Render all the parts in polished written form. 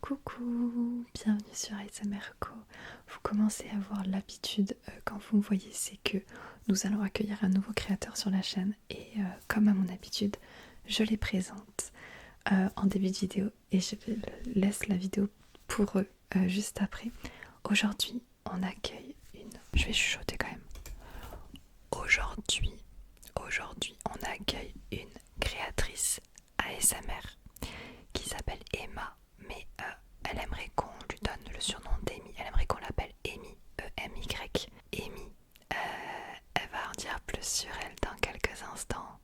Coucou, bienvenue sur ASMR Co. Vous commencez à avoir l'habitude quand vous me voyez, c'est que nous allons accueillir un nouveau créateur sur la chaîne et comme à mon habitude, je les présente en début de vidéo et je laisse la vidéo pour eux juste après. Aujourd'hui, on accueille une... Je vais chuchoter quand même. Aujourd'hui, on accueille une créatrice ASMR qui s'appelle Emma, mais elle aimerait qu'on lui donne le surnom d'Amy. Elle aimerait qu'on l'appelle Amy, E-M-Y. Amy, elle va en dire plus sur elle dans quelques instants,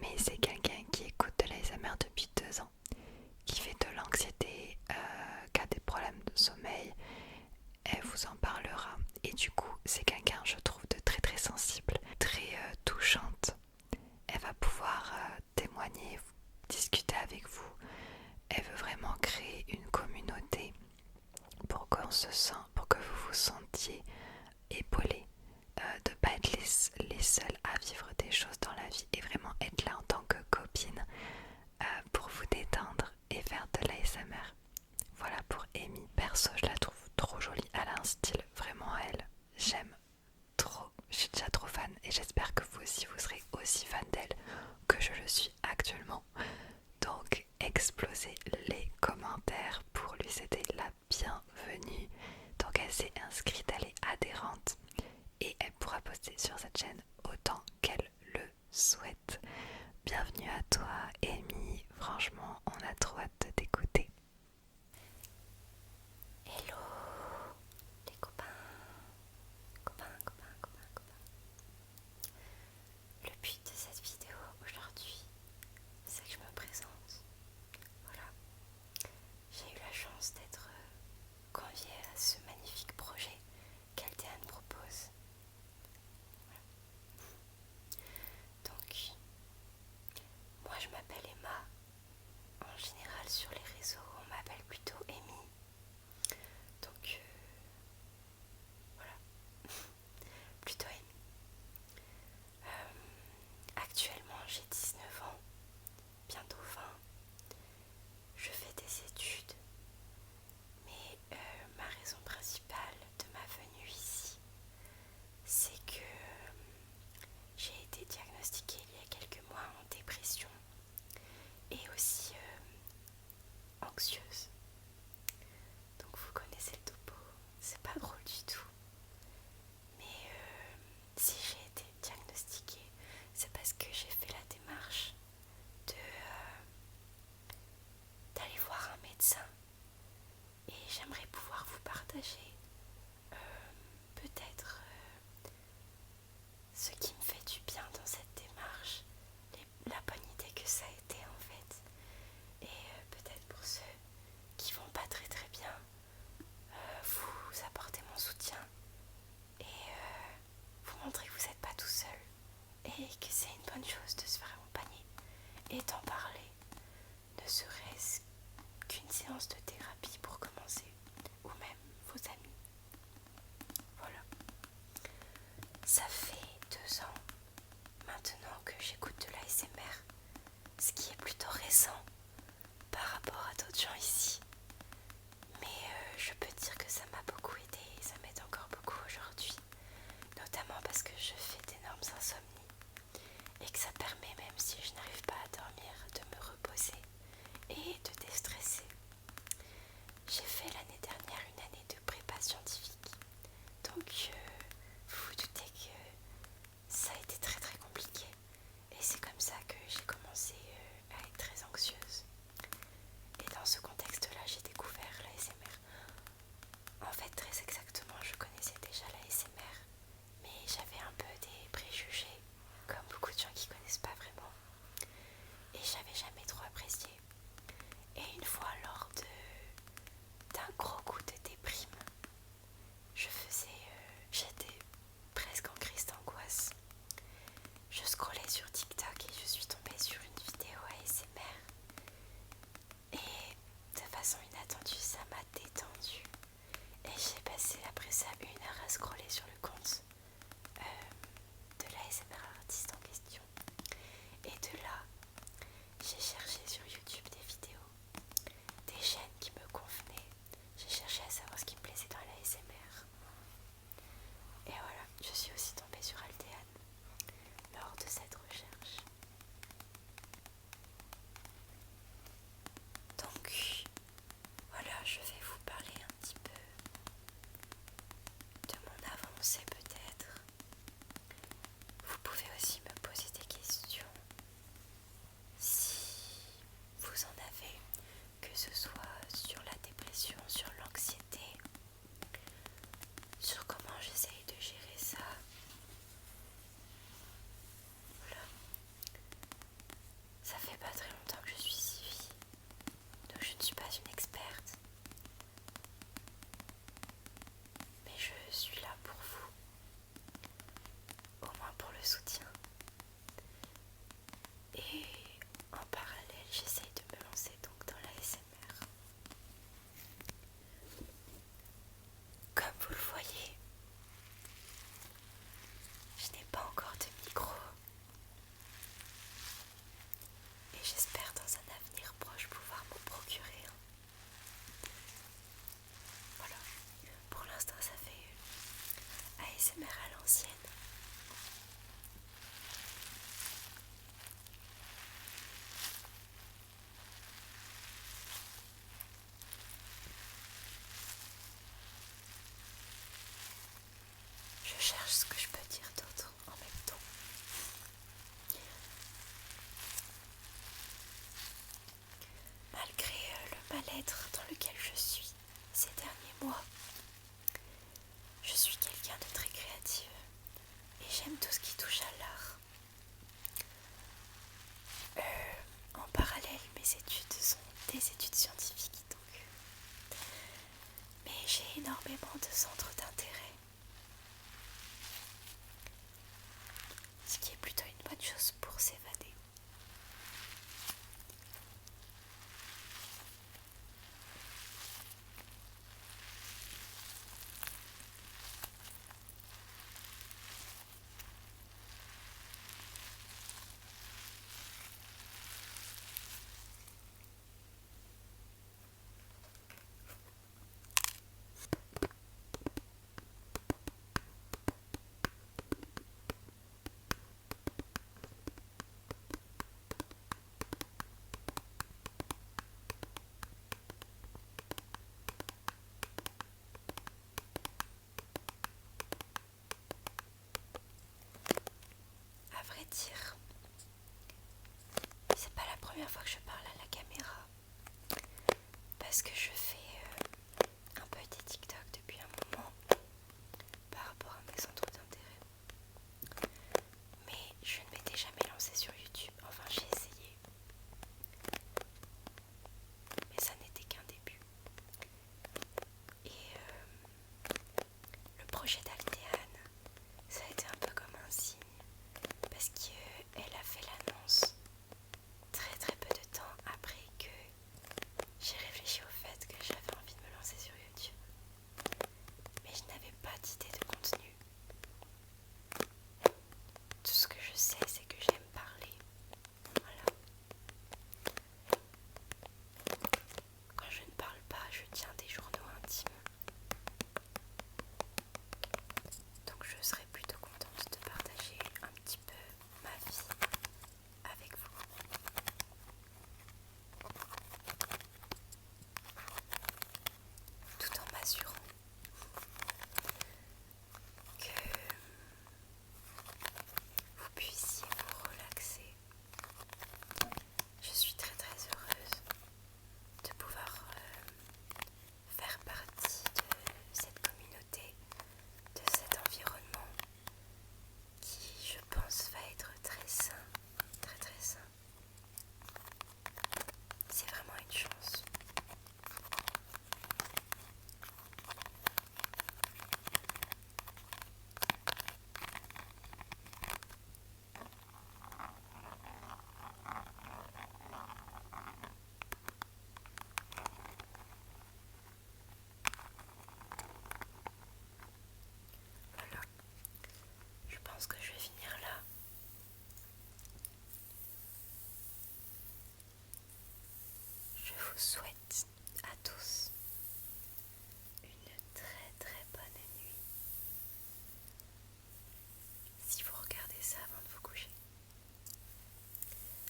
mais c'est quelqu'un qui écoute de l'ASMR depuis 2 ans, qui fait de l'anxiété, qui a des problèmes de sommeil. Elle vous en parlera. Et du coup, c'est quelqu'un, je trouve, de très très sensible, très touchante. Elle va pouvoir témoigner, discuter avec vous. Elle veut vraiment créer une communauté pour que vous vous sentiez épaulés, de ne pas être les seuls à vivre des choses dans la vie et vraiment être là en tant que copine pour vous détendre et faire de l'ASMR. Voilà pour Amy. Perso, je la trouve trop jolie. Elle a un style vraiment à elle. J'aime trop. Je suis déjà trop fan et j'espère que vous aussi vous serez aussi fan d'elle que je le suis actuellement. Donc explosez les commentaires pour lui souhaiter la bienvenue. Donc elle s'est inscrite, elle est adhérente et elle pourra poster sur cette chaîne autant qu'elle le souhaite. Bienvenue à toi Amy, franchement on a trop hâte de t'écouter. Hello les copains. Le but de cette vidéo aujourd'hui, c'est que je me présente. Voilà, j'ai eu la chance d'être conviée à ce magnifique projet qu'Altéane propose. Voilà. Donc, moi je m'appelle Emma. En général sur les réseaux, on m'appelle plutôt Amy. Donc, voilà, plutôt Amy. Actuellement, j'ai 19 ans, bientôt 20. Je fais des études, mais ma raison principale de ma venue ici, c'est que j'ai été diagnostiquée il y a quelques mois en dépression et aussi anxieuse. Donc vous connaissez le topo, c'est pas drôle du tout. Mais si j'ai été diagnostiquée, c'est parce que j'ai fait la démarche d'aller voir un médecin. Et j'aimerais pouvoir vous partager peut-être ce qui me fait du bien dans cette démarche, la bonne idée que ça a été en fait. Et peut-être pour ceux qui vont pas très très bien, vous apporter mon soutien et vous montrer que vous n'êtes pas tout seul et que c'est une bonne chose de se faire accompagner et d'en parler, ne serait-ce qu'une séance de thérapie pour commencer, ou même vos amis. Voilà. Ça fait 2 ans maintenant que j'écoute de l'ASMR, ce qui est plutôt récent par rapport à d'autres gens ici. Mais je peux dire que ça m'a beaucoup aidé et ça m'aide encore beaucoup aujourd'hui, notamment parce que je fais d'énormes insomnies et que ça permet, même si je n'arrive pas à dormir, de me reposer et de déstresser. J'ai fait l'année dernière une année de prépa scientifique, donc vous vous doutez que ça a été très très compliqué et c'est comme ça que j'ai commencé à être très anxieuse. Et dans ce contexte ASMR à l'ancienne. Je cherche ce que je peux dire d'autre en même temps. Malgré le mal-être dans lequel je suis ces derniers mois, je suis quelqu'un de très créative et j'aime tout ce qui touche à l'art. En parallèle, mes études sont des études scientifiques, mais j'ai énormément de centres d'intérêt, ce qui est plutôt une bonne chose pour s'évader. À vrai dire, c'est pas la première fois que je parle à la caméra, parce que je fais un peu des TikTok depuis un moment par rapport à mes centres d'intérêt. Mais je ne m'étais jamais lancée sur YouTube, enfin j'ai essayé, mais ça n'était qu'un début. Et le projet d'Altéane, ça a été un peu comme un signe, parce qu'elle a fait l'annonce très très peu de temps après que j'ai réfléchi au fait que j'avais envie de me lancer sur YouTube. Mais je n'avais pas d'idée de contenu. Tout ce que je sais, c'est que j'aime parler. Voilà. Quand je ne parle pas, je tiens des journaux intimes. Donc je serais plutôt contente de partager un petit peu ma vie avec vous. Tout en m'assurant que vous puissiez vous relaxer. Je suis très très heureuse de pouvoir faire partie de cette communauté, de cet environnement qui, je pense, va être très sain, très très sain. C'est vraiment une chance. Voilà, je pense que je vais finir là. Je vous souhaite à tous une très très bonne nuit. Si vous regardez ça avant de vous coucher.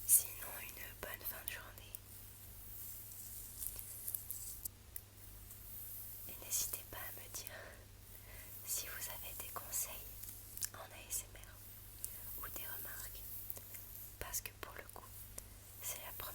Sinon, une bonne fin de journée. Et n'hésitez pas à me dire si vous avez des conseils en ASMR ou des remarques. Parce que pour le coup, c'est la première